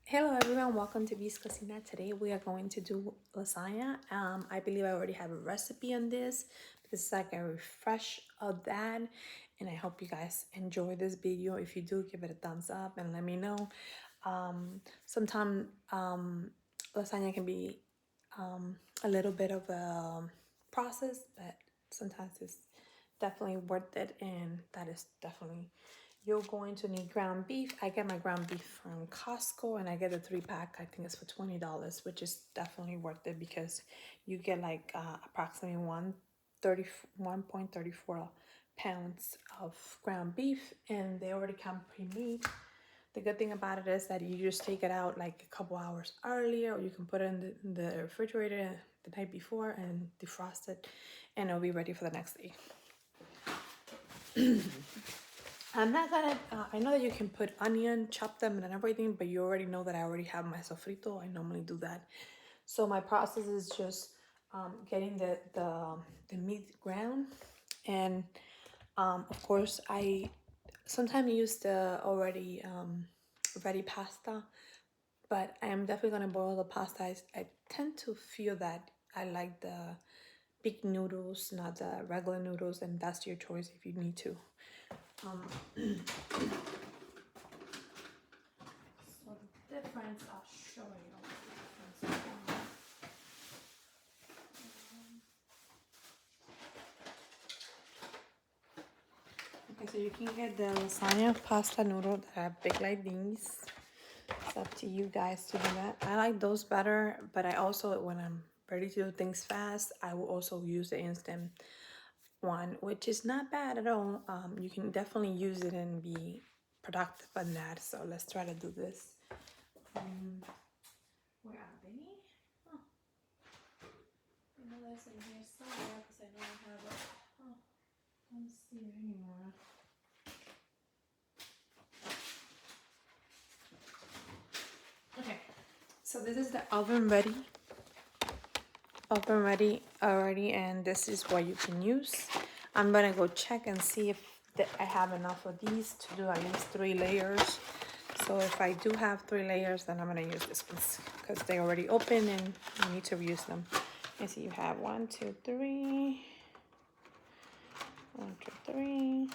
Hello everyone, welcome to V's Cocina. Today we are going to do lasagna. I believe I already have a recipe on this. This is like a refresh of that, and I hope you guys enjoy this video. If you do, give it a thumbs up and let me know. Sometimes lasagna can be a little bit of a process, but sometimes it's definitely worth it, and that is definitely. You're going to need ground beef. I get my ground beef from Costco and I get a 3-pack. I think it's for $20, which is definitely worth it because you get like approximately 1.34 pounds of ground beef, and they already come pre-made. The good thing about it is that you just take it out like a couple hours earlier, or you can put it in the refrigerator the night before and defrost it, and it'll be ready for the next day. I'm not gonna, I know that you can put onion, chop them and everything, but you already know that I already have my sofrito. I normally do that. So my process is just getting the meat ground, and of course I sometimes use the already ready pasta, but I am definitely gonna boil the pasta. I tend to feel that I like the big noodles, not the regular noodles, and that's your choice if you need to. Um, So the difference, I'll show you. Okay, so you can get the lasagna pasta noodle that are big like these. It's up to you guys to do that. I like those better, but I also, when I'm ready to do things fast, I will also use the instant one, which is not bad at all. You can definitely use it and be productive on that. So let's try to do this. Where are they? Oh, I know that's in here somewhere because I know I have it. Oh, I don't see it anymore. Okay, so this is the oven ready already, and this is what you can use. I'm gonna go check and see if I have enough of these to do at least 3 layers. So if I do have 3 layers, then I'm gonna use this one because they already open and you need to reuse them. I see you have 1, 2, 3. 1, 2, 3.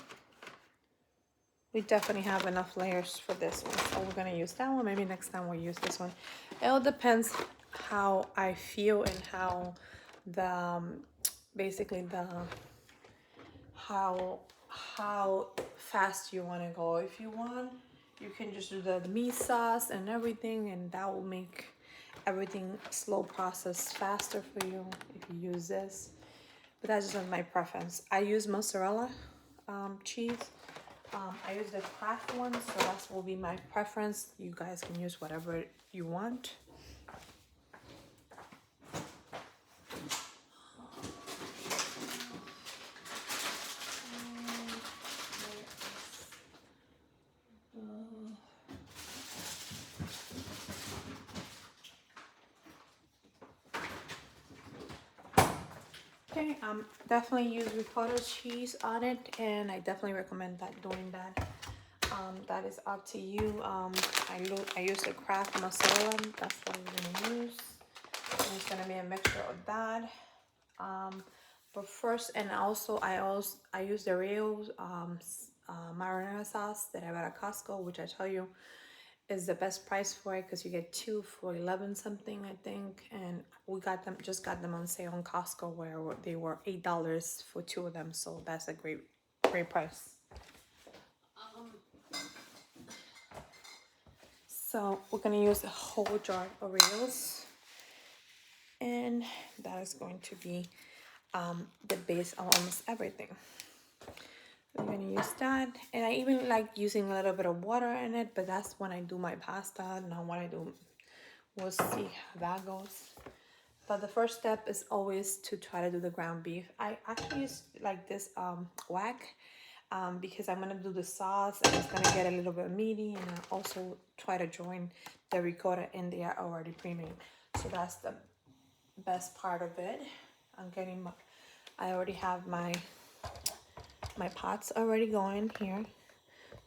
We definitely have enough layers for this one, so we're gonna use that one. Maybe next time we'll use this one. It all depends how I feel and how the basically the how fast you want to go. If you want, you can just do the meat sauce and everything, and that will make everything slow process faster for you if you use this. But that's just my preference. I use mozzarella cheese. I use the Kraft one, so that will be my preference. You guys can use whatever you want. Okay, definitely use ricotta cheese on it, and I definitely recommend that doing that. That is up to you. I use the Kraft mozzarella. That's what I'm gonna use. And it's gonna be a mixture of that. But first, and also I use the real marinara sauce that I got at Costco, which I tell you is the best price for it because you get 2 for 11 something, I think. And we got them, just got them on sale on Costco where they were $8 for 2 of them. So that's a great price. So we're gonna use a whole jar of Oreos, and that is going to be the base of almost everything. I'm gonna use that, and I even like using a little bit of water in it, but that's when I do my pasta, not when I do. We'll see how that goes. But the first step is always to try to do the ground beef. I actually use like this whack because I'm gonna do the sauce and it's gonna get a little bit meaty, and I also try to join the ricotta in there already pre-made. So that's the best part of it. I already have my pots already going here.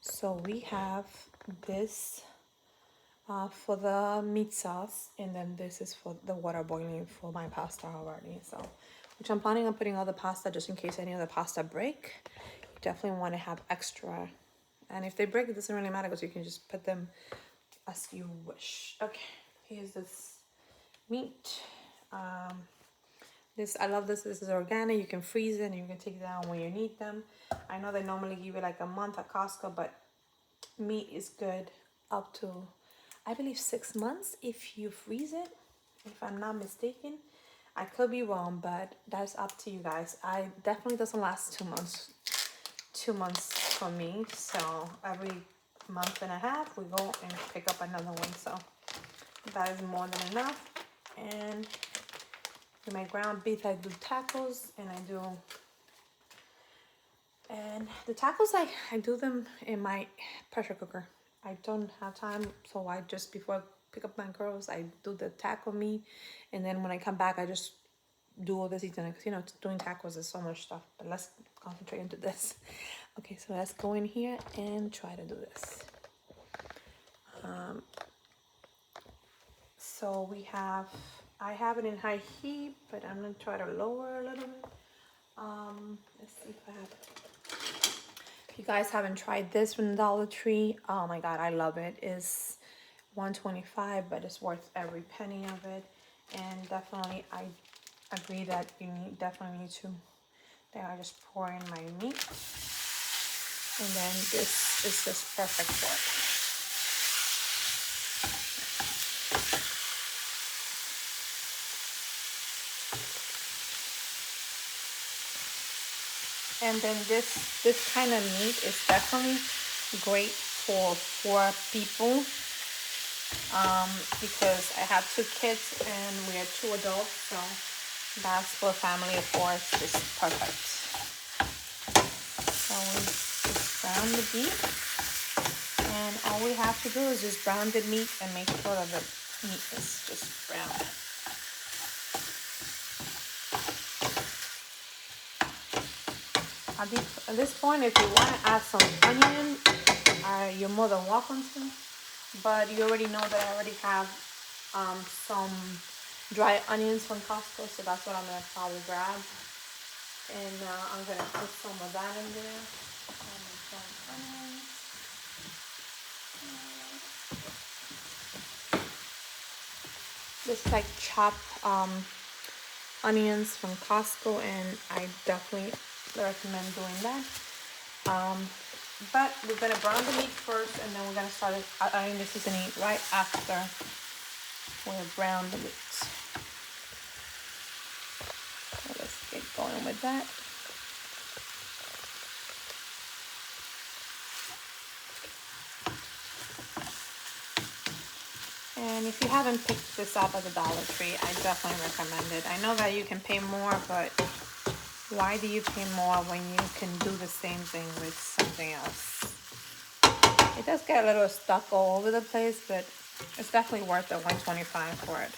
So we have this for the meat sauce, and then this is for the water boiling for my pasta already. So, which I'm planning on putting all the pasta just in case any of the pasta break. You definitely want to have extra, and if they break, it doesn't really matter because you can just put them as you wish. Okay, here's this meat. This, I love this. This is organic. You can freeze it and you can take it out when you need them. I know they normally give you like a month at Costco, but meat is good up to, I believe, 6 months if you freeze it, if I'm not mistaken. I could be wrong, but that's up to you guys. I definitely doesn't last 2 months. 2 months for me. So every month and a half we go and pick up another one. So that is more than enough. And in my ground beef, I do tacos, and the tacos, I do them in my pressure cooker. I don't have time, so I just, before I pick up my girls, I do the taco meat, and then when I come back, I just do all the seasoning, because, you know, doing tacos is so much stuff, but let's concentrate into this. Okay, so let's go in here and try to do this. So I have it in high heat, but I'm gonna try to lower a little bit. Let's see if I have it. If you guys haven't tried this from Dollar Tree, oh my god, I love it. It's $1.25, but it's worth every penny of it. And definitely, I agree that you definitely need to. Then I just pour in my meat, and then this is just perfect for it. And then this kind of meat is definitely great for 4 people, because I have 2 kids and we are 2 adults, so that's for a family of 4. It's just perfect. So we just brown the beef, and all we have to do is just brown the meat and make sure that the meat is just brown. At this point, if you want to add some onion, you're more than welcome to. But you already know that I already have some dry onions from Costco, so that's what I'm going to probably grab. And I'm going to put some of that in there. This is like chopped onions from Costco, and I definitely recommend doing that. But we're gonna brown the meat first, and then we're gonna start adding the seasoning right after we brown the meat. So let's get going with that. And if you haven't picked this up at the Dollar Tree, I definitely recommend it. I know that you can pay more, but why do you pay more when you can do the same thing with something else? It does get a little stuck all over the place, but it's definitely worth the $1.25 for it.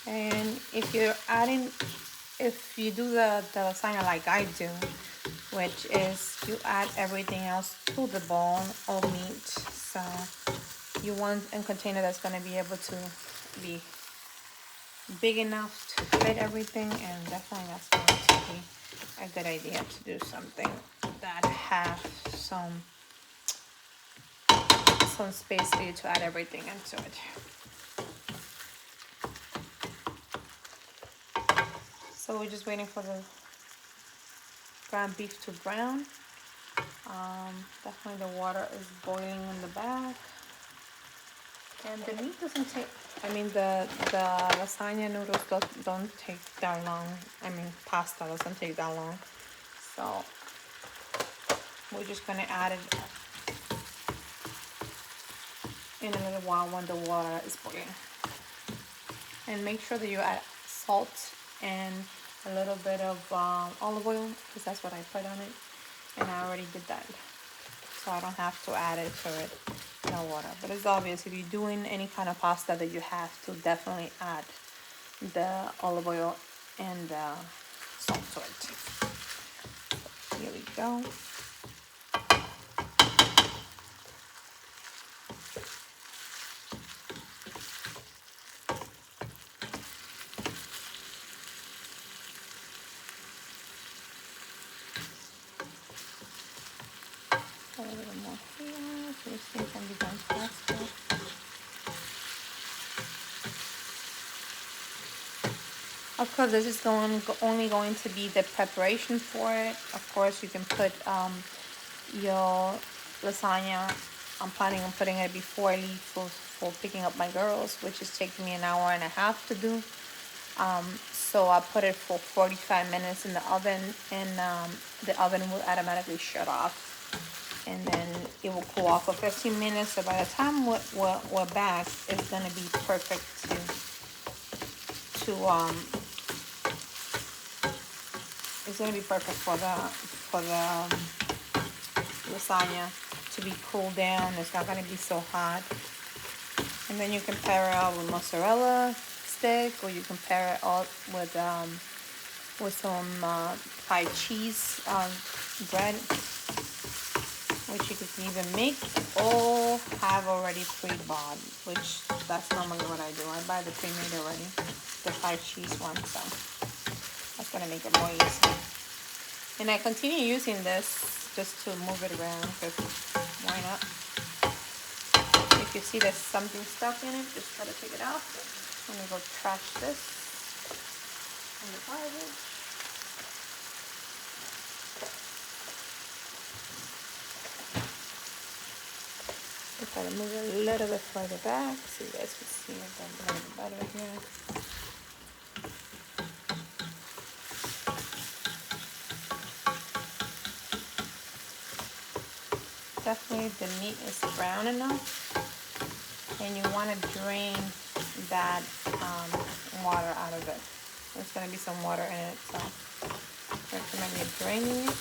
And if you do the lasagna like I do, which is you add everything else to the bowl of meat. So you want a container that's going to be able to be big enough to fit everything, and definitely that's going to be a good idea to do something that have some space for you to add everything into it. So we're just waiting for the ground beef to brown. Definitely the water is boiling in the back. And the meat doesn't take, the lasagna noodles don't take that long. Pasta doesn't take that long. So we're just gonna add it in a little while when the water is boiling. And make sure that you add salt and a little bit of olive oil, because that's what I put on it. And I already did that, so I don't have to add it to it. no water. But it's obvious if you're doing any kind of pasta that you have to definitely add the olive oil and the salt to it. Here we go. A little more here so this thing can be done faster. Of course, this is only going to be the preparation for it. Of course, you can put your lasagna. I'm planning on putting it before I leave for picking up my girls, which is taking me an hour and a half to do. So I put it for 45 minutes in the oven, and the oven will automatically shut off. And then it will cool off for 15 minutes. So by the time we're back, it's gonna be perfect it's gonna be perfect for the lasagna to be cooled down. It's not gonna be so hot. And then you can pair it out with mozzarella stick, or you can pair it out with some fried cheese bread, which you could even make or have already pre-bought, which that's normally what I do. I buy the pre-made already, the fried cheese one, so that's gonna make it more easy. And I continue using this just to move it around, because why not? If you see there's something stuck in it, just try to take it out. I'm gonna go trash this in the garbage. Try to move it a little bit further back so you guys can see it a little bit better here. Definitely the meat is brown enough, and you want to drain that water out of it. There's going to be some water in it, so I recommend you draining it.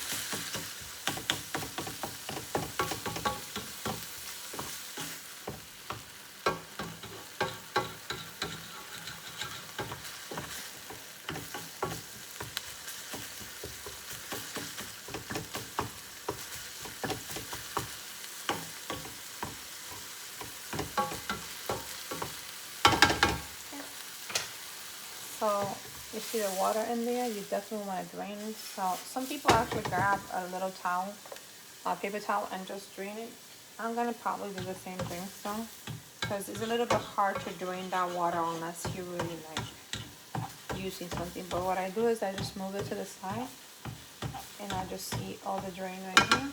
So you see the water in there, you definitely want to drain it. So some people actually grab a little towel, a paper towel, and just drain it. I'm going to probably do the same thing, so, because it's a little bit hard to drain that water unless you really like using something. But what I do is I just move it to the side, and I just see all the drain right here.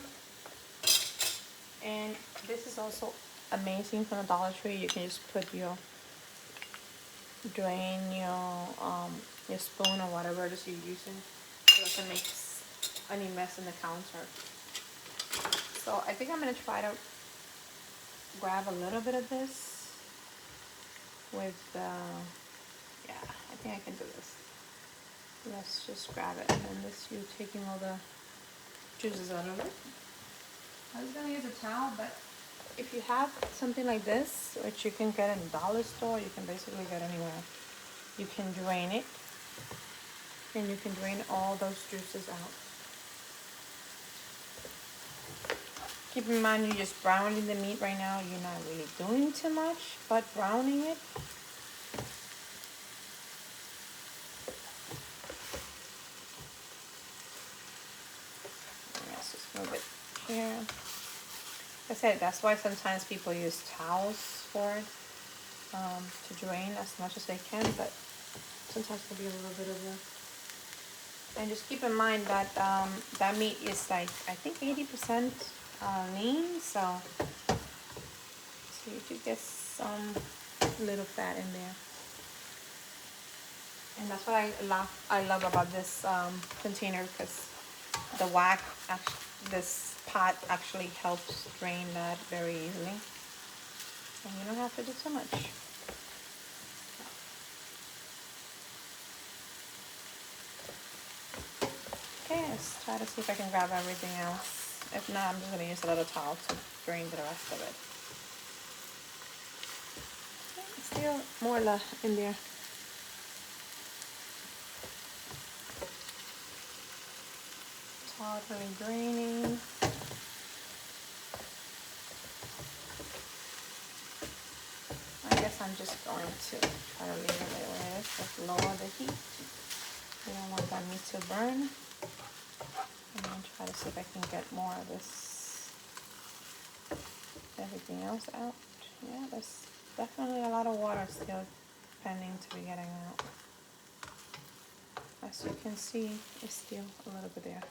And this is also amazing from the Dollar Tree. You can just put your drain your spoon or whatever it is you're using, so it can make any mess in the counter. So I think I'm gonna try to grab a little bit of this with yeah, I think I can do this. Let's just grab it, and then this, you're taking all the juices out of it. I was gonna use a towel, but if you have something like this, which you can get in the dollar store, you can basically get anywhere, you can drain it, and you can drain all those juices out. Keep in mind, you're just browning the meat right now. You're not really doing too much, but browning it. Let's just move it here. Like I said, that's why sometimes people use towels for it, to drain as much as they can, but sometimes there'll be a little bit of a... And just keep in mind that that meat is like, I think 80% lean, so you could get some little fat in there. And that's what I love about this container, because the wok, this pot actually helps drain that very easily, and you don't have to do too much. Okay, let's try to see if I can grab everything else. If not, I'm just going to use a little towel to drain the rest of it. Still more in there. Totally draining. I guess I'm just going to try to leave it the way it is. Just lower the heat. We don't want that meat to burn. I'm going to try to see if I can get more of this, everything else out. Yeah, there's definitely a lot of water still pending to be getting out. As you can see, it's still a little bit there.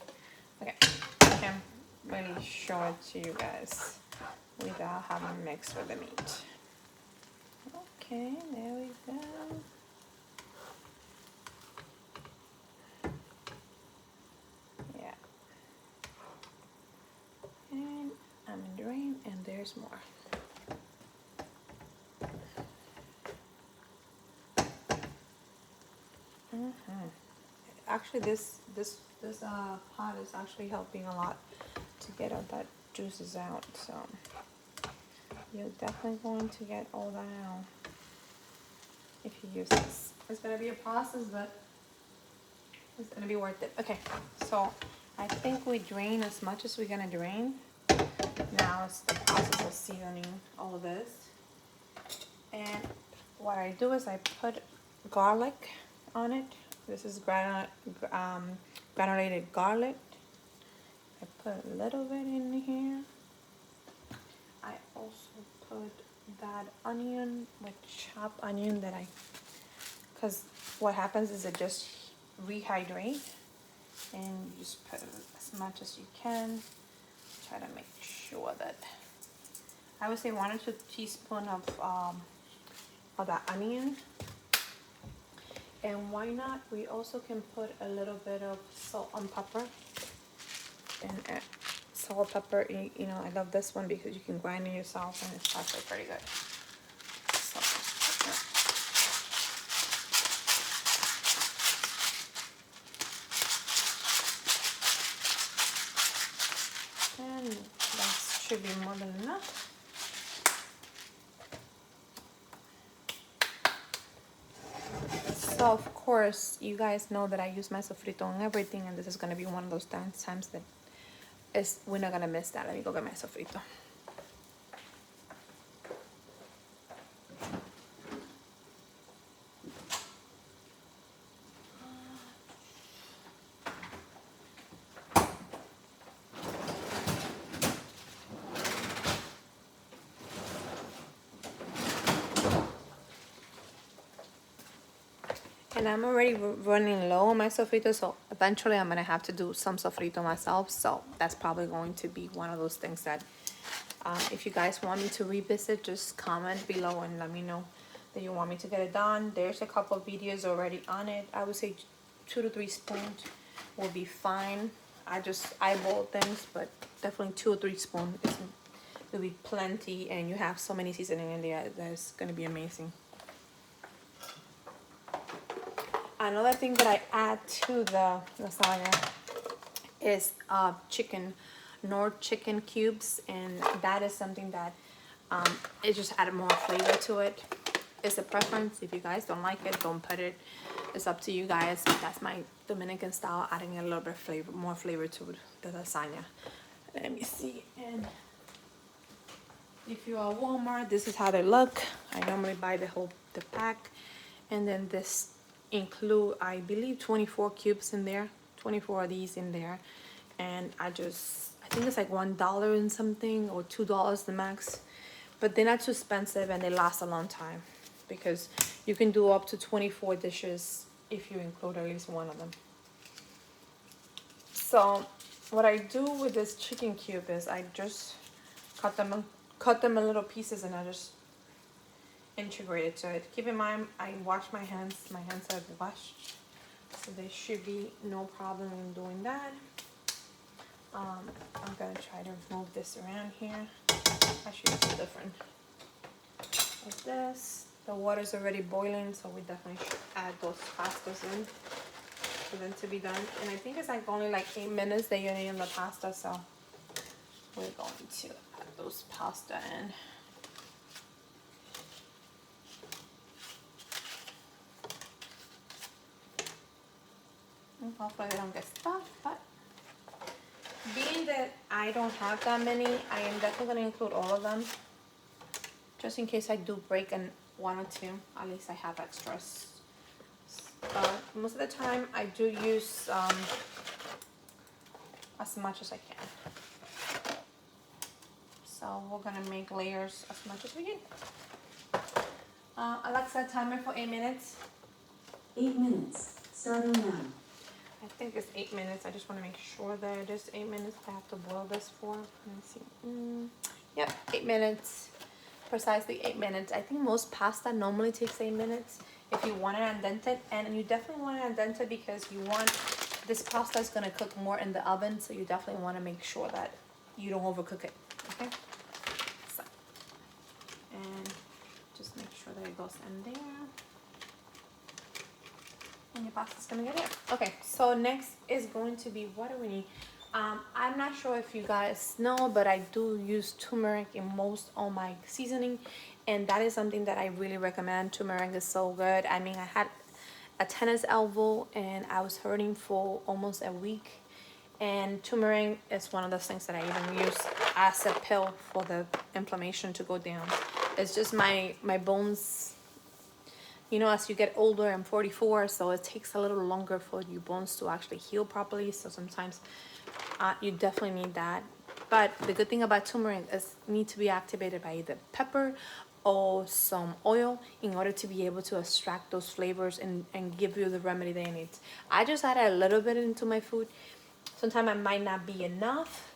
Okay, I can really show it to you guys without having mixed with the meat. Okay, there we go. Yeah. And I'm in drain, and there's more. Actually, this pot is actually helping a lot to get all that juices out. So you're definitely going to get all that out if you use this. It's gonna be a process, but it's gonna be worth it. Okay, so I think we drain as much as we're gonna drain. Now it's the process of seasoning all of this. And what I do is I put garlic on it. This is granulated garlic. I put a little bit in here. I also put that onion, like chopped onion that because what happens is it just rehydrate, and you just put as much as you can. Try to make sure that, I would say 1 or 2 teaspoons of that onion. And why not? We also can put a little bit of salt and pepper. And salt, pepper, you know, I love this one because you can grind it yourself, and it's actually pretty good. Salt, pepper. And that should be more than enough. So of course, you guys know that I use my sofrito on everything, and this is gonna be one of those times that we're not gonna miss that. Let me go get my sofrito. And I'm already running low on my sofrito, so eventually I'm gonna have to do some sofrito myself. So that's probably going to be one of those things that if you guys want me to revisit, just comment below and let me know that you want me to get it done. There's a couple of videos already on it. I would say 2 to 3 spoons will be fine. I just eyeball things, but definitely 2 or 3 spoons will be plenty, and you have so many seasoning in there that's gonna be amazing. Another thing that I add to the lasagna is Nord chicken cubes, and that is something that it just added more flavor to it. It's a preference. If you guys don't like it, don't put it. It's up to you guys. That's my Dominican style, adding a little bit of more flavor to the lasagna. Let me see. And if you are at Walmart, this is how they look. I normally buy the pack, and then this include, I believe, 24 cubes in there, 24 of these in there. And I think it's like $1 and something, or $2 the max, but they're not too expensive, and they last a long time because you can do up to 24 dishes if you include at least one of them. So what I do with this chicken cube is I just cut them in little pieces, and I just integrated to it. Keep in mind, I wash my hands. My hands are washed, so there should be no problem in doing that. I'm gonna try to move this around here. Actually, it's different. Like this. The water's already boiling, so we definitely should add those pastas in for them to be done. And I think it's like only like 8 minutes that you need in the pasta, so we're going to add those pasta in. Hopefully they don't get stuck, but being that I don't have that many, I am definitely going to include all of them. Just in case I do break one or two, at least I have extras. Most of the time I do use as much as I can. So we're going to make layers as much as we can. Alexa, timer for 8 minutes. 8 minutes, starting now. I think it's 8 minutes. I just want to make sure that it is 8 minutes. I have to boil this for. Let me see. Yep, 8 minutes. Precisely 8 minutes. I think most pasta normally takes 8 minutes if you want it al dente, and you definitely want it al dente because you want this pasta is going to cook more in the oven, so you definitely want to make sure that you don't overcook it. Okay. So, and just make sure that it goes in there. And your pasta's gonna get it. Okay, so next is going to be, what do we need? I'm not sure if you guys know, but I do use turmeric in most of my seasoning, and that is something that I really recommend. Turmeric is so good. I mean, I had a tennis elbow and I was hurting for almost a week, and turmeric is one of those things that I even use as a pill for the inflammation to go down. It's just my bones, you know, as you get older, I'm 44, so it takes a little longer for your bones to actually heal properly. So sometimes you definitely need that. But the good thing about turmeric is need to be activated by either pepper or some oil in order to be able to extract those flavors and give you the remedy that you need. I just add a little bit into my food. Sometimes it might not be enough,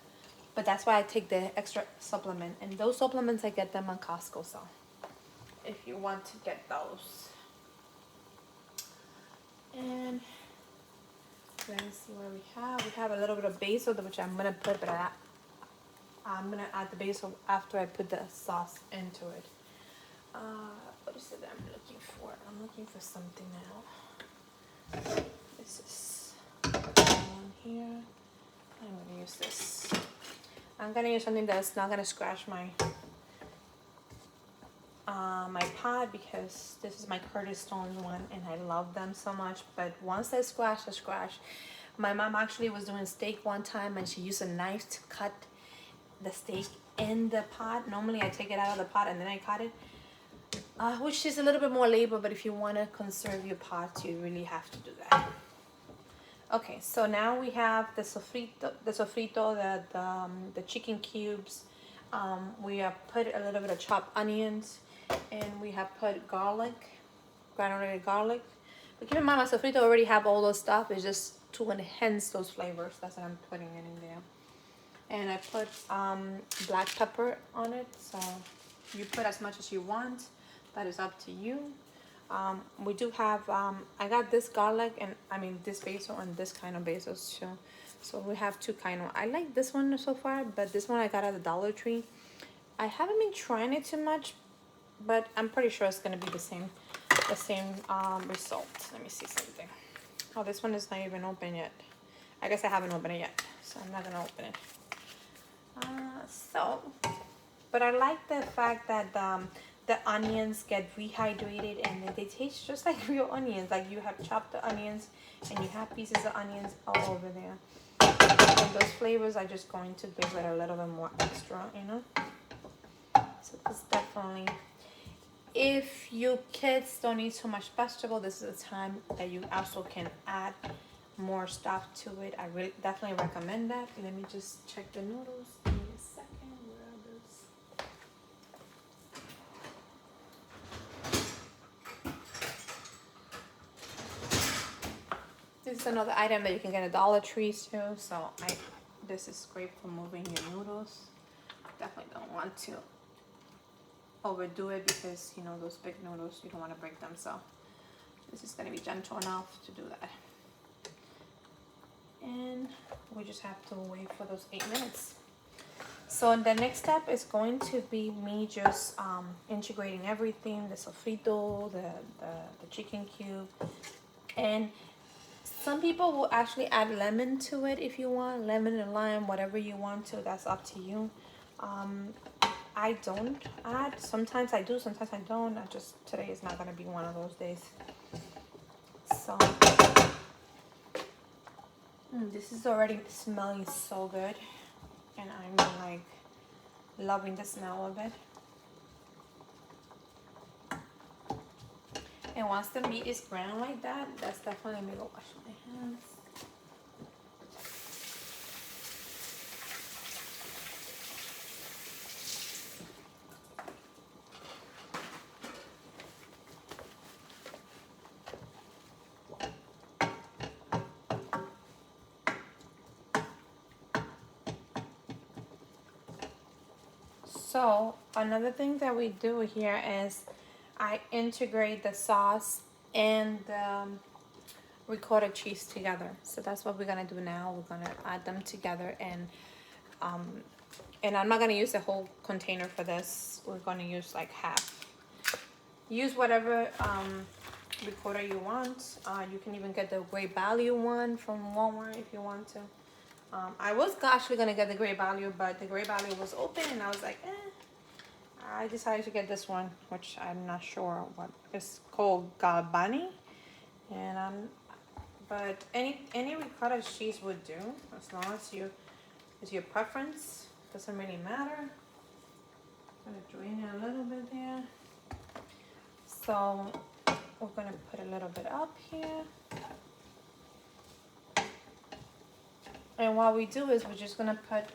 but that's why I take the extra supplement. And those supplements, I get them on Costco. So if you want to get those. And let's see what we have. We have a little bit of basil, which I'm gonna put, but I'm gonna add the basil after I put the sauce into it. What is it that I'm looking for? I'm looking for something now. This is on here. I'm gonna use this. I'm gonna use something that's not gonna scratch my my pot, because this is my Curtis Stone's one and I love them so much, but once they scratch, they scratch. My mom actually was doing steak one time and she used a knife to cut the steak in the pot. Normally I take it out of the pot and then I cut it, which is a little bit more labor, but if you want to conserve your pot, you really have to do that. Okay, so now we have the sofrito, the chicken cubes. We have put a little bit of chopped onions, and we have put garlic, granulated garlic. But keep in mind, my sofrito already have all those stuff. It's just to enhance those flavors. That's what I'm putting it in there. And I put black pepper on it. So you put as much as you want. That is up to you. We do have, I got this garlic and this basil and this kind of basil too. So we have two kind of, I like this one so far, but this one I got at the Dollar Tree. I haven't been trying it too much, but I'm pretty sure it's gonna be the same result. Let me see something. Oh, this one is not even open yet. I guess I haven't opened it yet, so I'm not gonna open it. But I like the fact that the onions get rehydrated and they taste just like real onions. Like you have chopped the onions and you have pieces of onions all over there. And those flavors are just going to give it a little bit more extra, you know. So this definitely, if your kids don't eat so much vegetable, this is a time that you also can add more stuff to it. I really definitely recommend that. Let me just check the noodles. Give me a second. Where are those? This is another item that you can get at Dollar Tree too. So this is great for moving your noodles. Definitely don't want to overdo it because you know those big noodles, you don't want to break them. So this is going to be gentle enough to do that. And we just have to wait for those 8 minutes. So the next step is going to be me just integrating everything, the sofrito, the chicken cube, and some people will actually add lemon to it if you want, lemon and lime, whatever you want to, that's up to you. I don't add, sometimes I do, sometimes I don't. Today is not gonna be one of those days. So This is already smelling so good, and I'm like loving the smell of it. And once the meat is brown like that, that's definitely me to wash my hands. So another thing that we do here is I integrate the sauce and the ricotta cheese together. So that's what we're gonna do now. We're gonna add them together, and I'm not gonna use the whole container for this. We're gonna use like half. Use whatever ricotta you want. You can even get the Great Value one from Walmart if you want to. I was actually gonna get the Great Value, but the Great Value was open, and I was like, I decided to get this one, which I'm not sure what it's called, Galbani, and but any ricotta cheese would do, as long as it's your preference. Doesn't really matter. I'm gonna drain it a little bit there. So we're gonna put a little bit up here. And what we do is we're just gonna put,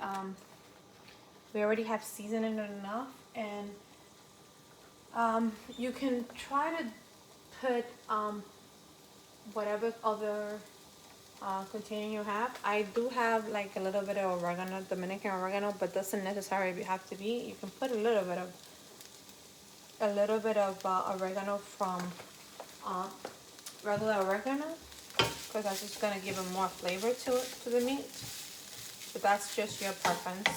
we already have seasoning enough, and you can try to put whatever other container you have. I do have like a little bit of oregano, Dominican oregano, but doesn't necessarily have to be. You can put a little bit of oregano from regular oregano, because that's just gonna give it more flavor to the meat. But that's just your preference.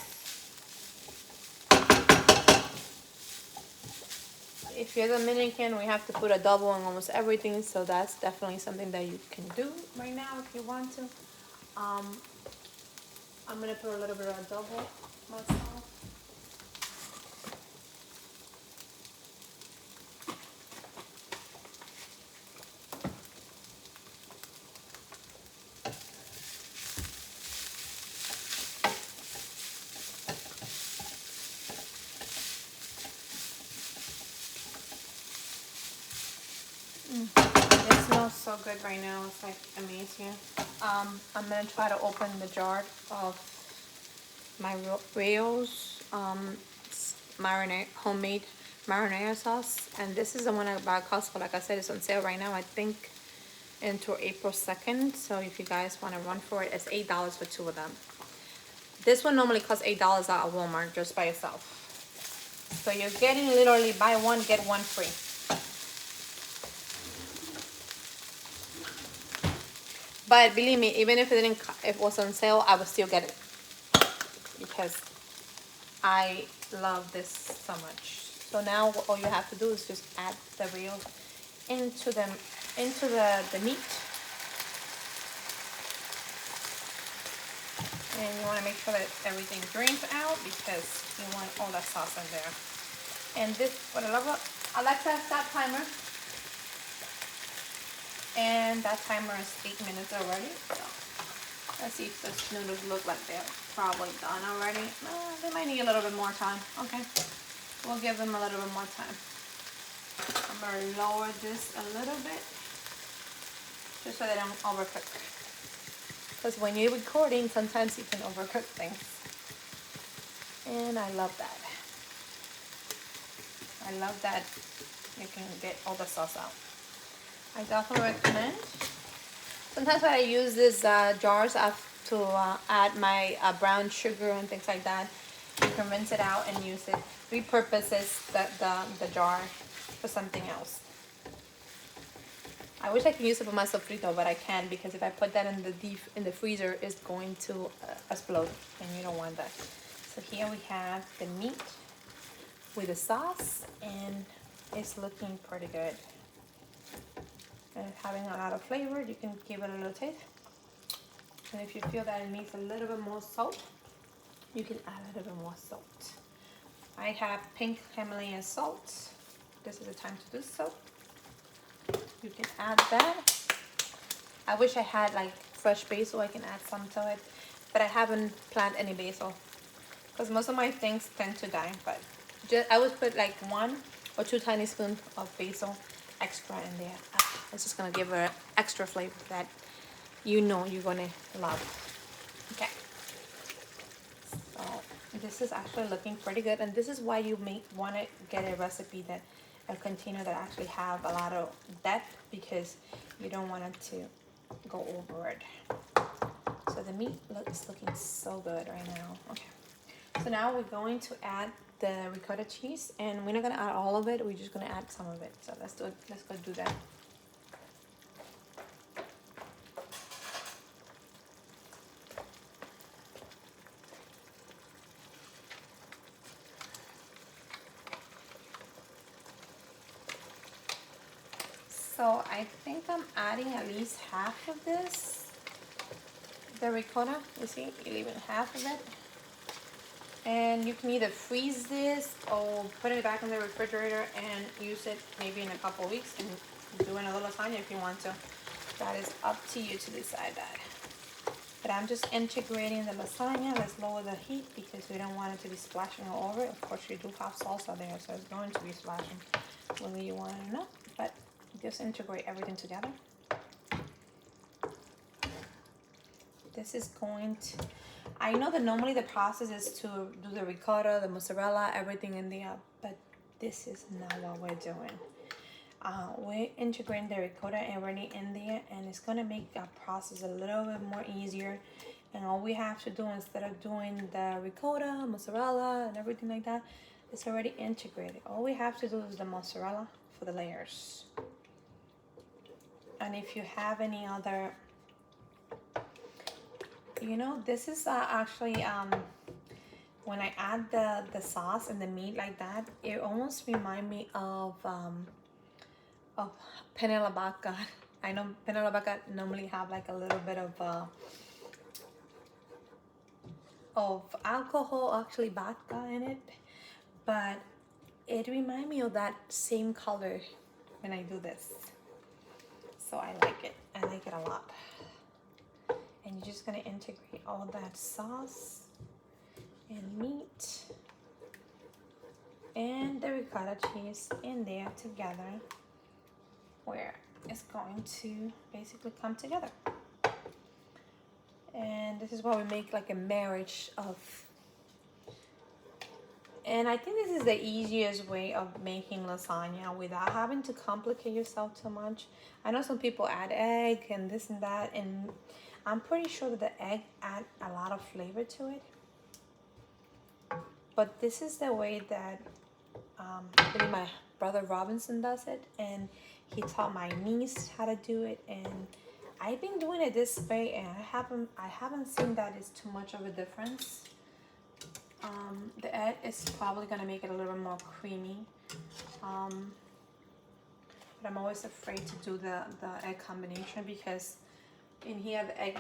If you're Dominican, we have to put a double on almost everything, so that's definitely something that you can do right now if you want to. I'm gonna put a little bit of a double myself. It smells so good right now. It's like amazing. I'm gonna try to open the jar of my Rao's homemade marinara sauce, and this is the one I bought at Costco. Like I said, it's on sale right now. I think until April 2nd. So if you guys want to run for it, it's $8 for 2 of them. This one normally costs $8 at Walmart just by itself. So you're getting literally buy one get one free. But believe me, even if it was on sale, I would still get it, because I love this so much. So now all you have to do is just add the Rao's into the meat, and you want to make sure that everything drains out, because you want all that sauce in there. And this, what I love, I like to have that timer. And that timer is 8 minutes already. So let's see if those noodles look like they're probably done already. They might need a little bit more time. Okay, we'll give them a little bit more time. I'm gonna lower this a little bit, just so they don't overcook. Because when you're recording, sometimes you can overcook things. And I love that. I love that you can get all the sauce out. I definitely recommend. Sometimes when I use these jars to add my brown sugar and things like that, you can rinse it out and use it. Repurpose the jar for something else. I wish I could use it for my sofrito, but I can't, because if I put that in the freezer, it's going to explode, and you don't want that. So here we have the meat with the sauce, and it's looking pretty good. And it's having a lot of flavor. You can give it a little taste. And if you feel that it needs a little bit more salt, you can add a little bit more salt. I have pink Himalayan salt. This is the time to do so. You can add that. I wish I had like fresh basil, I can add some to it. But I haven't planted any basil because most of my things tend to die. But I would put like 1 or 2 tiny spoons of basil extra in there. It's just gonna give an extra flavor that you know you're gonna love. Okay. So this is actually looking pretty good, and this is why you may want to get a recipe that a container that actually have a lot of depth, because you don't want it to go over it. So the meat is looking so good right now. Okay. So now we're going to add the ricotta cheese, and we're not gonna add all of it. We're just gonna add some of it. So let's do it. Let's go do that. So I think I'm adding at least half of this. The ricotta, you see, you're leaving half of it. And you can either freeze this or put it back in the refrigerator and use it maybe in a couple of weeks and do another lasagna if you want to. That is up to you to decide that. But I'm just integrating the lasagna. Let's lower the heat because we don't want it to be splashing all over. Of course, you do have salsa there, so it's going to be splashing whether you want it or not. But just integrate everything together. This is going to, I know that normally the process is to do the ricotta, the mozzarella, everything in there, but this is not what we're doing. We're integrating the ricotta already in there, and it's gonna make our process a little bit more easier. And all we have to do, instead of doing the ricotta, mozzarella, and everything like that, it's already integrated. All we have to do is the mozzarella for the layers. And if you have any other, you know, this is actually when I add the sauce and the meat like that, it almost reminds me of penne alla vodka. I know penne alla vodka normally have like a little bit of alcohol, actually vodka in it, but it reminds me of that same color when I do this. So I like it. I like it a lot. And you're just gonna integrate all that sauce and meat and the ricotta cheese in there together, where it's going to basically come together. And this is why we make like a marriage of, and I think this is the easiest way of making lasagna without having to complicate yourself too much. I know some people add egg and this and that, and I'm pretty sure that the egg add a lot of flavor to it. But this is the way that I believe my brother Robinson does it, and he taught my niece how to do it, and I've been doing it this way, and I haven't seen that it's too much of a difference. The egg is probably gonna make it a little bit more creamy, but I'm always afraid to do the egg combination, because in here the egg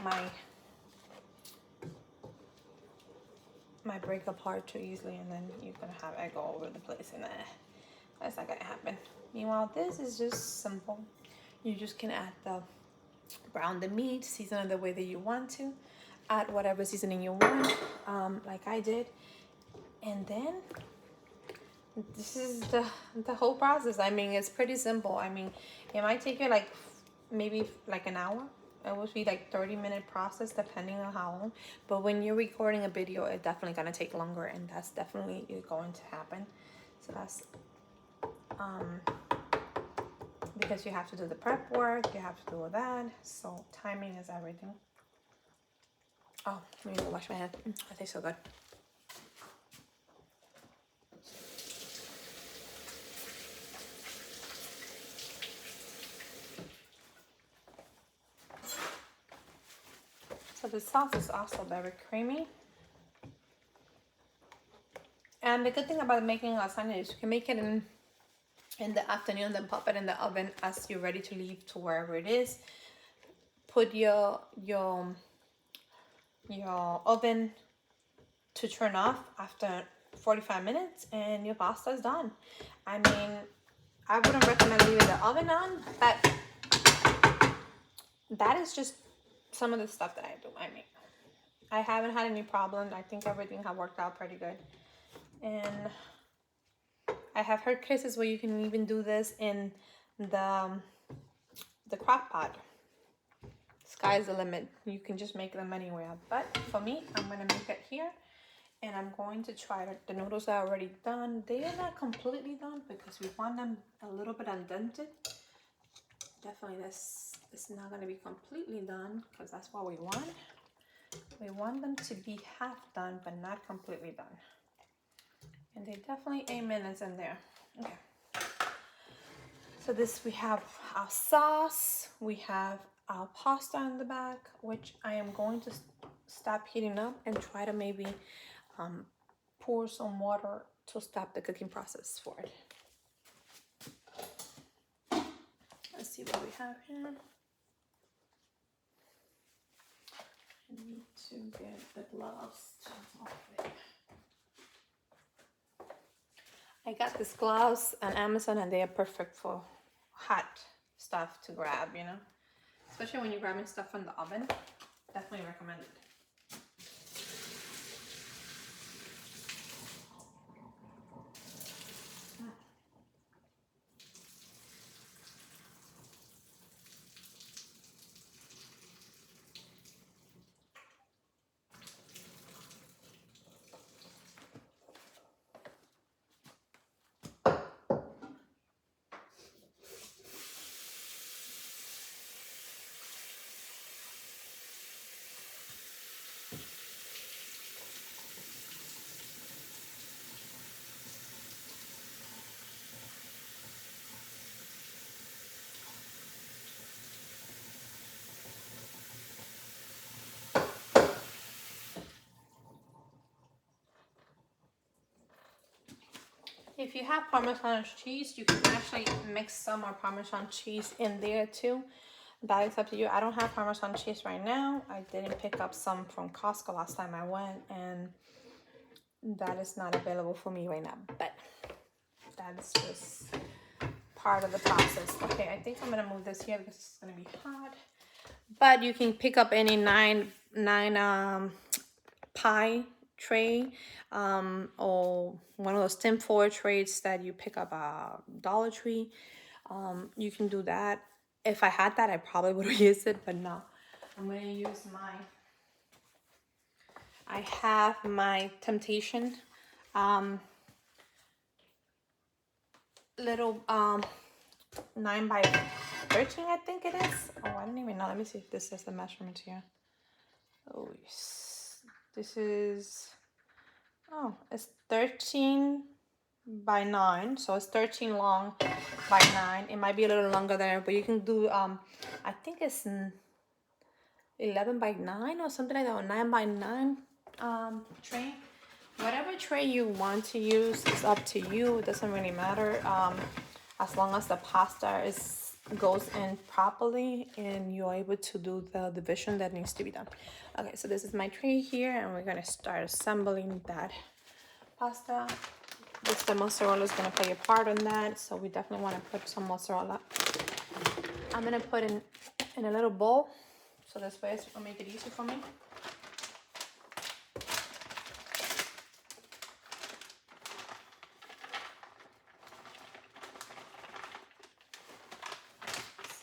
might break apart too easily, and then you're gonna have egg all over the place, and that's not gonna happen. Meanwhile, this is just simple. You just can add brown the meat, season it the way that you want to, add whatever seasoning you want, like I did, and then this is the whole process. I mean, it's pretty simple. I mean, it might take you like maybe like an hour. It would be like 30-minute process depending on how long. But when you're recording a video, it's definitely gonna take longer, and that's definitely going to happen. So that's because you have to do the prep work, you have to do all that. So timing is everything. Oh, let me go wash my hands. That tastes so good. So the sauce is also very creamy. And the good thing about making lasagna is you can make it in the afternoon, then pop it in the oven as you're ready to leave to wherever it is. Put your oven to turn off after 45 minutes and your pasta is done. I mean, I wouldn't recommend leaving the oven on, but that is just some of the stuff that I do, I make. I haven't had any problems. I think everything has worked out pretty good. And I have heard cases where you can even do this in the crock pot. Sky's the limit. You can just make them anywhere. But for me, I'm gonna make it here, and I'm going to try to. The noodles are already done. They are not completely done because we want them a little bit undented. Definitely, this is not gonna be completely done because that's what we want. We want them to be half done, but not completely done. And they definitely 8 minutes in there. Okay. So this, we have our sauce, we have our pasta in the back, which I am going to stop heating up and try to maybe pour some water to stop the cooking process for it. Let's see what we have here. I need to get the gloves off it. I got these gloves on Amazon and they are perfect for hot stuff to grab, you know, especially when you're grabbing stuff from the oven. Definitely recommend it. If you have Parmesan cheese, you can actually mix some more Parmesan cheese in there too. That is up to you. I don't have Parmesan cheese right now. I didn't pick up some from Costco last time I went, and that is not available for me right now. But that's just part of the process. Okay, I think I'm gonna move this here because it's gonna be hot. But you can pick up any nine pie tray or one of those tinfoil trays that you pick up at Dollar Tree. You can do that. If I had that, I probably would have used it, but no. I'm gonna use I have my Temptation little 9 by 13, I think it is. Oh, I don't even know. Let me see if this is the measurement here. Oh, yes. This is, oh, it's 13 by 9. So it's 13 long by 9. It might be a little longer there, but you can do, I think it's 11 by 9 or something like that, or 9 by 9 tray. Whatever tray you want to use is up to you. It doesn't really matter. As long as the pasta goes in properly and you're able to do the division that needs to be done. Okay, so this is my tray here, and we're gonna start assembling that pasta. The mozzarella is gonna play a part in that, so we definitely want to put some mozzarella. I'm gonna put in a little bowl, so this way it'll make it easy for me.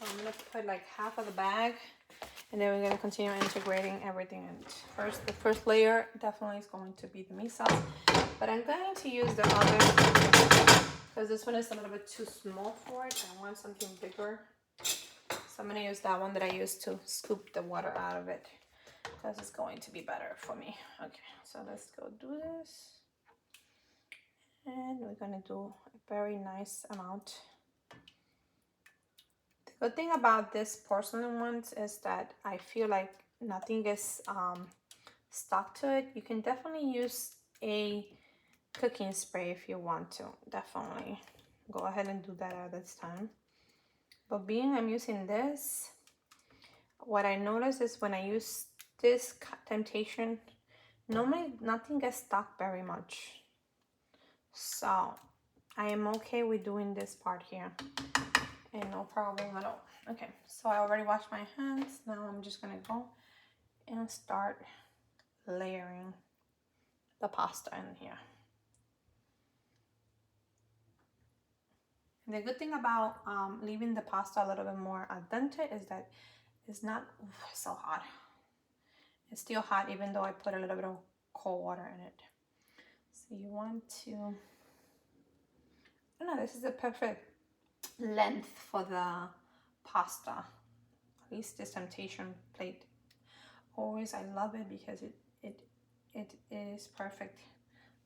I'm gonna put like half of the bag, and then we're gonna continue integrating everything. And the first layer definitely is going to be the meat sauce, but I'm going to use the other because this one is a little bit too small for it. I want something bigger, so I'm gonna use that one that I used to scoop the water out of it because it's going to be better for me. Okay, so let's go do this, and we're gonna do a very nice amount. The thing about this porcelain ones is that I feel like nothing is stuck to it. You can definitely use a cooking spray if you want to. Definitely go ahead and do that at this time. But being I'm using this, what I notice is when I use this Temptation, normally nothing gets stuck very much. So I am okay with doing this part here. and no problem at all. Okay, so I already washed my hands. Now I'm just gonna go and start layering the pasta in here. And the good thing about leaving the pasta a little bit more al dente is that it's not so hot. It's still hot even though I put a little bit of cold water in it. So you want to, I don't know, this is the perfect length for the pasta. At least this temptation plate. Always, I love it because it is perfect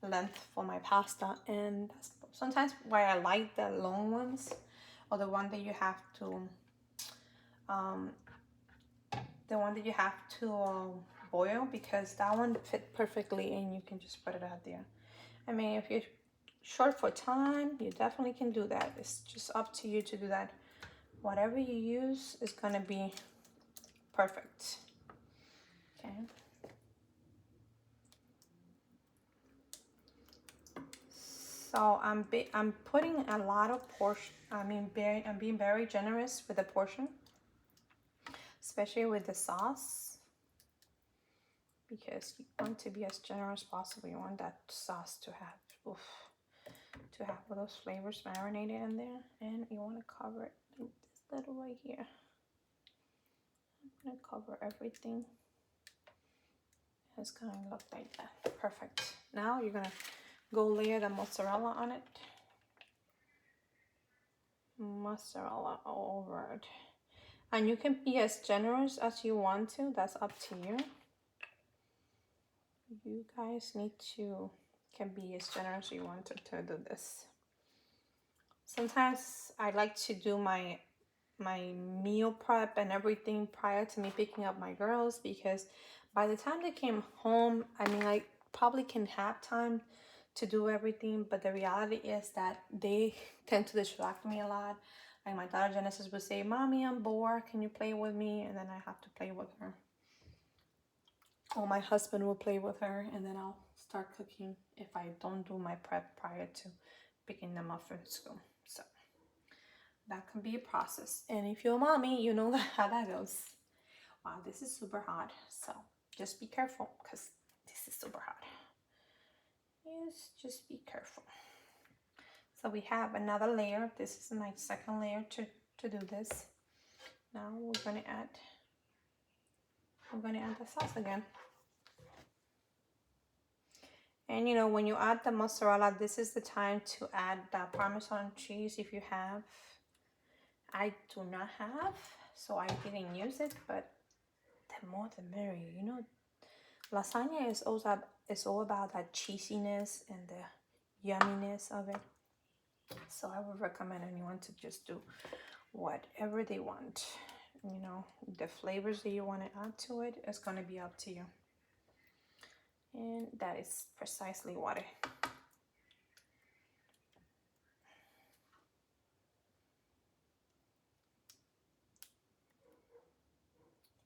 length for my pasta, and that's sometimes why I like the long ones, or the one that you have to boil, because that one fit perfectly and you can just put it out there. I mean, if you're short for time, you definitely can do that. It's just up to you to do that. Whatever you use is gonna be perfect. Okay. So I'm putting a lot of portion. I'm being very generous with the portion, especially with the sauce, because you want to be as generous as possible. You want that sauce to have, all those flavors marinated in there, and you want to cover it like this little right here. I'm gonna cover everything. It's gonna look like that. Perfect. Now you're gonna go layer the mozzarella on it. Mozzarella all over it. And you can be as generous as you want to. That's up to you. You guys can be as generous as you want to do this. Sometimes I like to do my meal prep and everything prior to me picking up my girls, because by the time they came home, I mean, I probably can have time to do everything, but the reality is that they tend to distract me a lot. Like my daughter Genesis would say, "Mommy, I'm bored. Can you play with me?" And then I have to play with her. Or my husband will play with her, and then I'll start cooking if I don't do my prep prior to picking them up from school. So that can be a process. And if you're a mommy, you know how that goes. Wow, this is super hot. So just be careful, because this is super hot. Yes, just be careful. So we have another layer. This is my second layer to do this. Now we're gonna add the sauce again. And you know, when you add the mozzarella, this is the time to add the Parmesan cheese if you have. I do not have, so I didn't use it, but the more the merrier. You know, lasagna is all about that cheesiness and the yumminess of it. So I would recommend anyone to just do whatever they want. You know, the flavors that you want to add to it is going to be up to you. And that is precisely what I...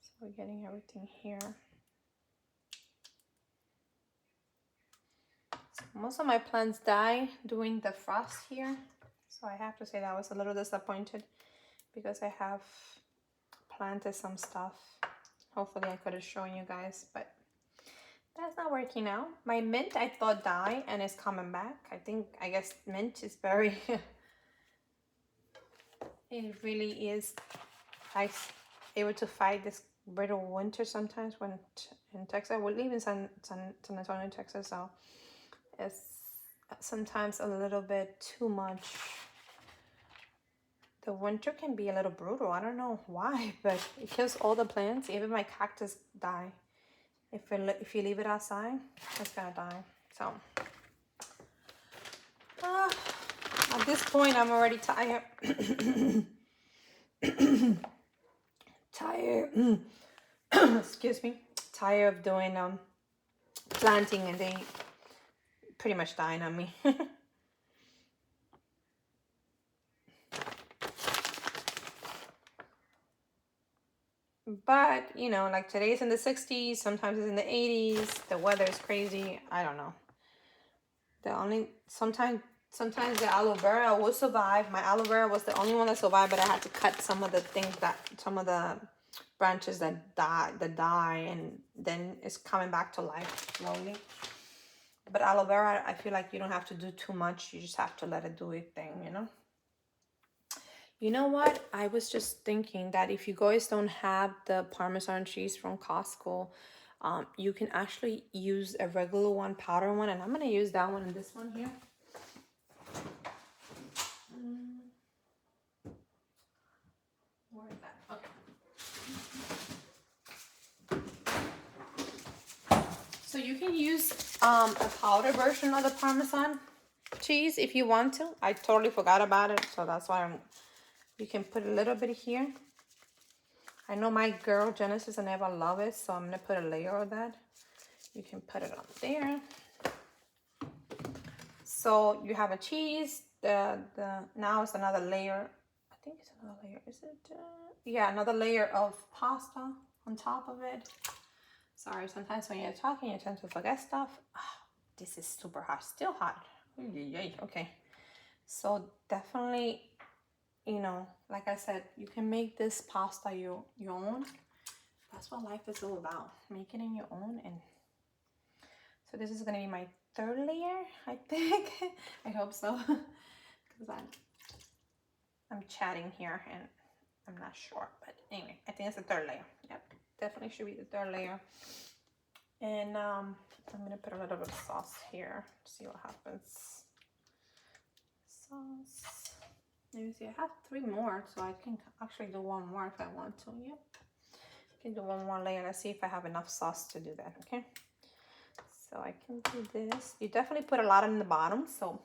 So we're getting everything here. So most of my plants die during the frost here. So I have to say that I was a little disappointed, because I have planted some stuff. Hopefully I could have shown you guys, but that's not working out. My mint, I thought, died and it's coming back. I guess mint is very it really is able to fight this brittle winter sometimes when in Texas. We live in San Antonio, Texas, so it's sometimes a little bit too much. The winter can be a little brutal. I don't know why, but it kills all the plants. Even my cactus die. If you leave it outside, it's gonna die. So at this point, I'm already tired. Excuse me. Tired of doing planting, and they pretty much dying on me. But, you know, like today's in the 60s, sometimes it's in the 80s. The weather is crazy. I don't know. Sometimes sometimes the aloe vera will survive. My aloe vera was the only one that survived, but I had to cut some of the things some of the branches that die, and then it's coming back to life slowly. But aloe vera, I feel like you don't have to do too much. You just have to let it do its thing, you know? You know what? I was just thinking that if you guys don't have the Parmesan cheese from Costco, you can actually use a regular one, powder one, and I'm gonna use that one and this one here. Where is that? Okay. So you can use a powder version of the Parmesan cheese if you want to. I totally forgot about it, so that's why you can put a little bit here. I know my girl Genesis and Eva love it, so I'm gonna put a layer of that. You can put it on there. So you have a cheese. Now it's another layer. I think it's another layer. Is it? Yeah, another layer of pasta on top of it. Sorry, sometimes when you're talking, you tend to forget stuff. Oh, this is super hot. Still hot. Okay. So definitely, you know, like I said, you can make this pasta your own. That's what life is all about. Make it in your own. And so this is gonna be my third layer, I think. I hope so. Because I'm chatting here and I'm not sure. But anyway, I think it's the third layer. Yep, definitely should be the third layer. And I'm gonna put a little bit of sauce here. See what happens. Sauce. Let me see, I have 3 more, so I can actually do one more if I want to. Yep. I can do one more layer. Let's see if I have enough sauce to do that, okay? So I can do this. You definitely put a lot in the bottom, so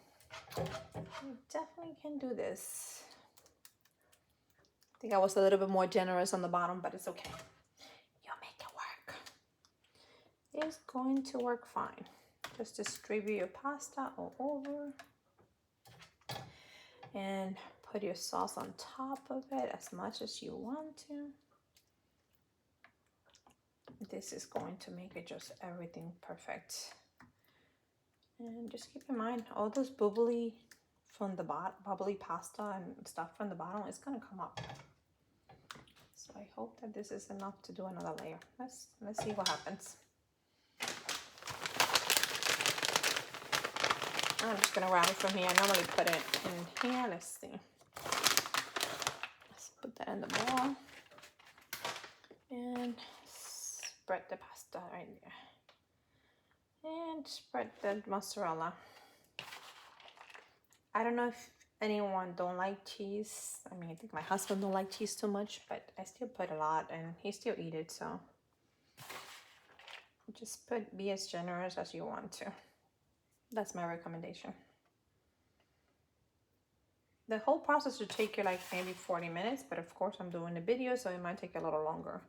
you definitely can do this. I think I was a little bit more generous on the bottom, but it's okay. You'll make it work. It's going to work fine. Just distribute your pasta all over. And put your sauce on top of it as much as you want to. This is going to make it just everything perfect. And just keep in mind, all those bubbly from the bottom, bubbly pasta and stuff from the bottom is gonna come up. So I hope that this is enough to do another layer. Let's see what happens. I'm just gonna round it from here. I normally put it in here. Let's see. Let's put that in the bowl. And spread the pasta right there. And spread the mozzarella. I don't know if anyone don't like cheese. I mean, I think my husband don't like cheese too much, but I still put a lot and he still eat it, so just be as generous as you want to. That's my recommendation. The whole process should take you like maybe 40 minutes, but of course I'm doing a video, so it might take a little longer.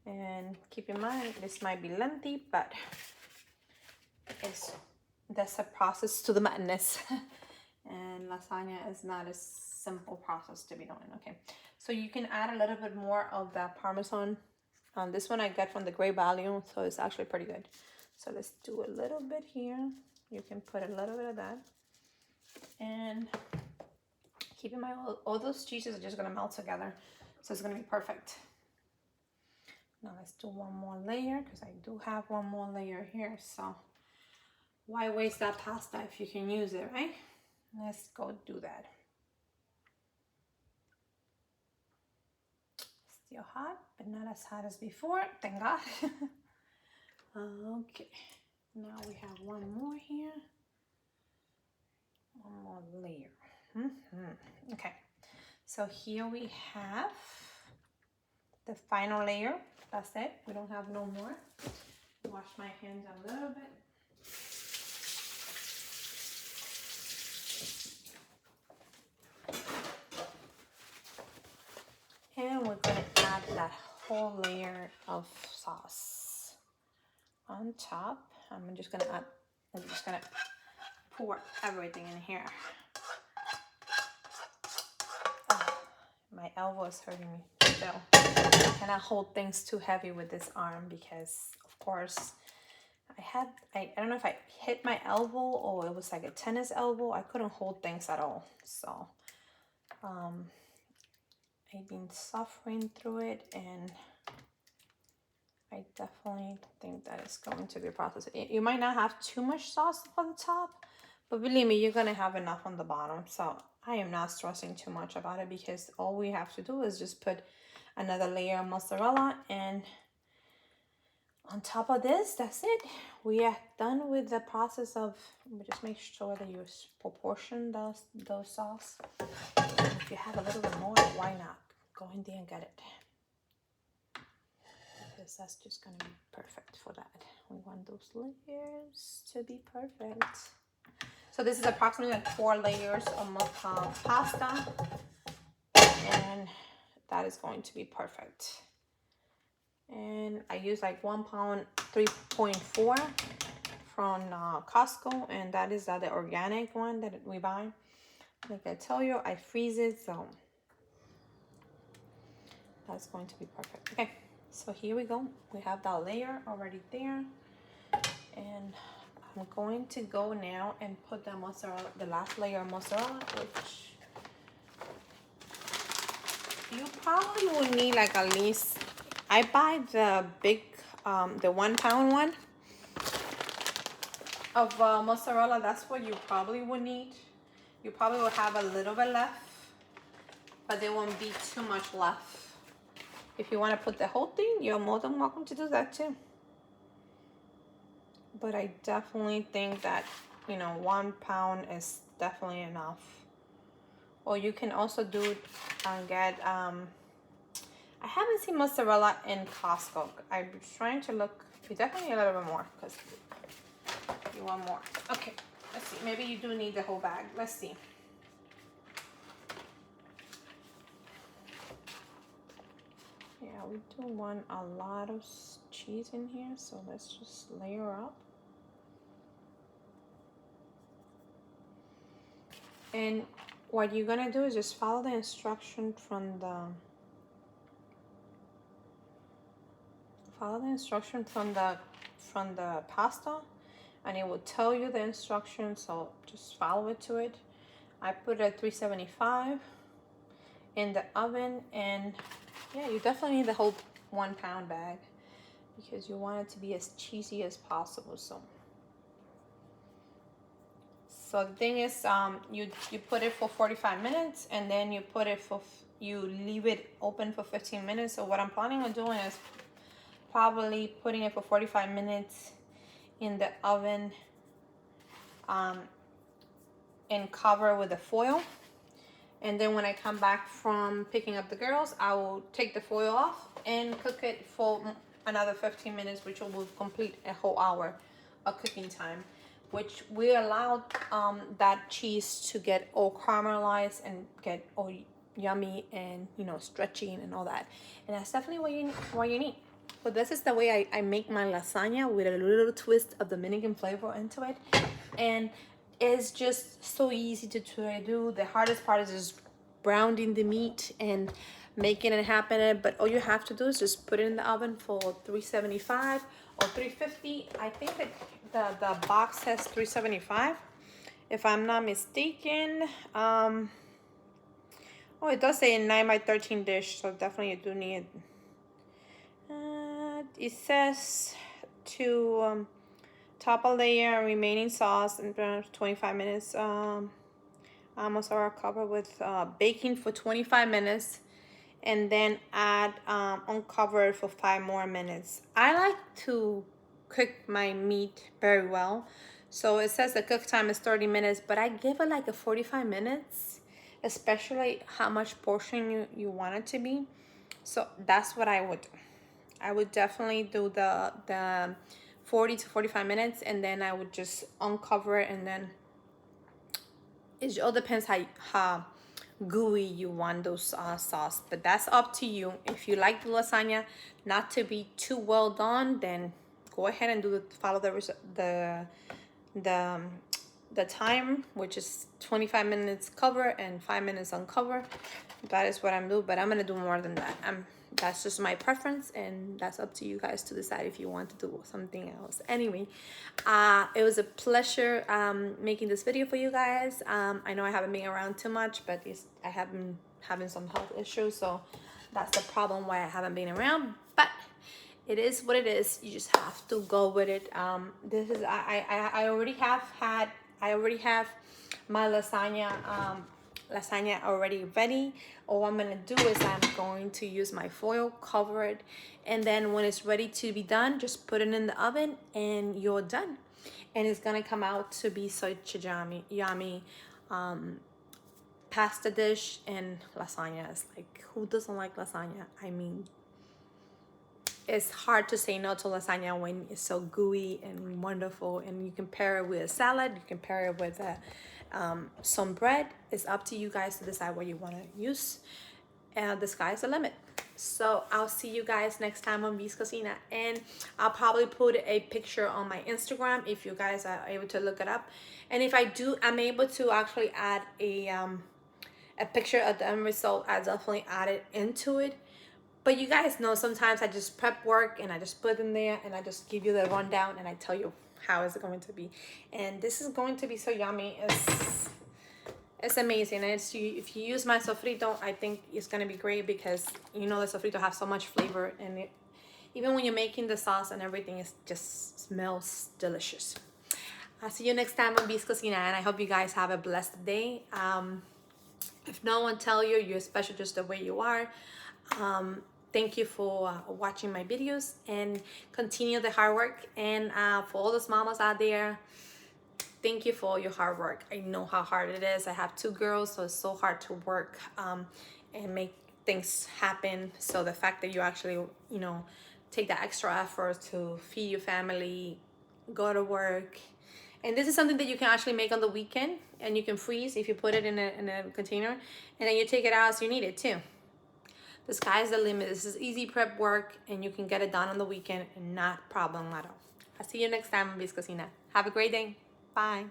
And keep in mind, this might be lengthy, but that's a process to the madness. And lasagna is not a simple process to be doing. Okay, so you can add a little bit more of that Parmesan. This one I got from the Great Value, so it's actually pretty good. So let's do a little bit here. You can put a little bit of that. And keep in mind, all those cheeses are just gonna melt together. So it's gonna be perfect. Now let's do one more layer, because I do have one more layer here. So why waste that pasta if you can use it, right? Let's go do that. Still hot, but not as hot as before, thank God. Okay, now we have one more here. One more layer. Okay, so here we have the final layer. That's it. We don't have no more. Wash my hands a little bit. And we're gonna add that whole layer of sauce on top. I'm just gonna pour everything in here. Oh, my elbow is hurting me still. I cannot hold things too heavy with this arm because, of course, I don't know if I hit my elbow or it was like a tennis elbow. I couldn't hold things at all. So I've been suffering through it, and I definitely think that it's going to be a process. You might not have too much sauce on the top, but believe me, you're gonna have enough on the bottom. So I am not stressing too much about it because all we have to do is just put another layer of mozzarella, and on top of this, that's it. We are done with the process of, just make sure that you proportion those sauce. And if you have a little bit more, why not? Go in there and get it. Because that's just gonna be perfect for that. We want those layers to be perfect. So this is approximately like 4 layers of pasta, and that is going to be perfect. And I use like 1 pound 3.4 from Costco, and that is the organic one that we buy. Like I tell you, I freeze it, so that's going to be perfect. Okay, so here we go. We have that layer already there, and I'm going to go now and put the mozzarella, the last layer of mozzarella, which you probably will need like at least, I buy the big, the 1 pound one of mozzarella. That's what you probably would need. You probably will have a little bit left, but there won't be too much left. If you want to put the whole thing, you're more than welcome to do that too. But I definitely think that, 1 pound is definitely enough. Or you can also do it and get, I haven't seen mozzarella in Costco. I'm trying to look. You definitely need a little bit more because you want more. Okay, let's see. Maybe you do need the whole bag. Let's see. Yeah, we do want a lot of cheese in here, so let's just layer up. And what you're gonna do is just follow the instruction from the pasta, and it will tell you the instructions, so just follow it to it. I put it at 375 in the oven, and yeah, you definitely need the whole 1 pound bag because you want it to be as cheesy as possible. So the thing is, you put it for 45 minutes, and then you leave it open for 15 minutes. So what I'm planning on doing is probably putting it for 45 minutes in the oven, and cover with a foil. And then when I come back from picking up the girls, I will take the foil off and cook it for another 15 minutes, which will complete a whole hour of cooking time, which we allowed that cheese to get all caramelized and get all yummy and stretchy and all that. And that's definitely what you need. But this is the way I make my lasagna, with a little twist of Dominican flavor into it. And it's just so easy to do. The hardest part is just browning the meat and making it happen. But all you have to do is just put it in the oven for 375 or 350. I think that the box says 375, if I'm not mistaken. Oh, it does say a 9x13 dish, so definitely you do need. It says to top a layer remaining sauce in 25 minutes. Mozzarella cover with baking for 25 minutes, and then add uncover for 5 more minutes. I like to cook my meat very well, so it says the cook time is 30 minutes, but I give it like a 45 minutes, especially how much portion you want it to be. So that's what I would do. I would definitely do the 40 to 45 minutes, and then I would just uncover it, and then it all depends how gooey you want those sauce. But that's up to you. If you like the lasagna not to be too well done, then go ahead and follow the time, which is 25 minutes cover and 5 minutes uncover. That is what I'm doing, but I'm gonna do more than that. that's just my preference, and that's up to you guys to decide if you want to do something else. Anyway, it was a pleasure making this video for you guys. I know I haven't been around too much, but I have been having some health issues, so that's the problem why I haven't been around. But it is what it is. You just have to go with it. This is I already have my lasagna already ready. All I'm gonna do is I'm going to use my foil, cover it, and then when it's ready to be done, just put it in the oven and you're done. And it's gonna come out to be such a yummy pasta dish. And lasagna is like, who doesn't like lasagna? I mean, it's hard to say no to lasagna when it's so gooey and wonderful. And you can pair it with a salad, you can pair it with some bread. It's up to you guys to decide what you want to use. The sky's the limit. So I'll see you guys next time on V's Cocina, and I'll probably put a picture on my Instagram if you guys are able to look it up. And if I do, I'm able to actually add a picture of the end result. I definitely add it into it. But you guys know sometimes I just prep work and I just put in there and I just give you the rundown and I tell you how is it going to be. And this is going to be so yummy. It's amazing. And if you use my sofrito, I think it's going to be great, because you know the sofrito has so much flavor, and even when you're making the sauce and everything, it just smells delicious. I'll see you next time on V's Cocina, and I hope you guys have a blessed day. If no one tell you, you're special just the way you are. Thank you for watching my videos, and continue the hard work. And for all those mamas out there, thank you for your hard work. I know how hard it is. I have 2 girls, so it's so hard to work and make things happen. So the fact that you actually, you know, take that extra effort to feed your family, go to work. And this is something that you can actually make on the weekend, and you can freeze if you put it in a container, and then you take it out as you need it too. The sky's the limit. This is easy prep work, and you can get it done on the weekend and not problem at all. I'll see you next time on V's Cocina. Have a great day. Bye.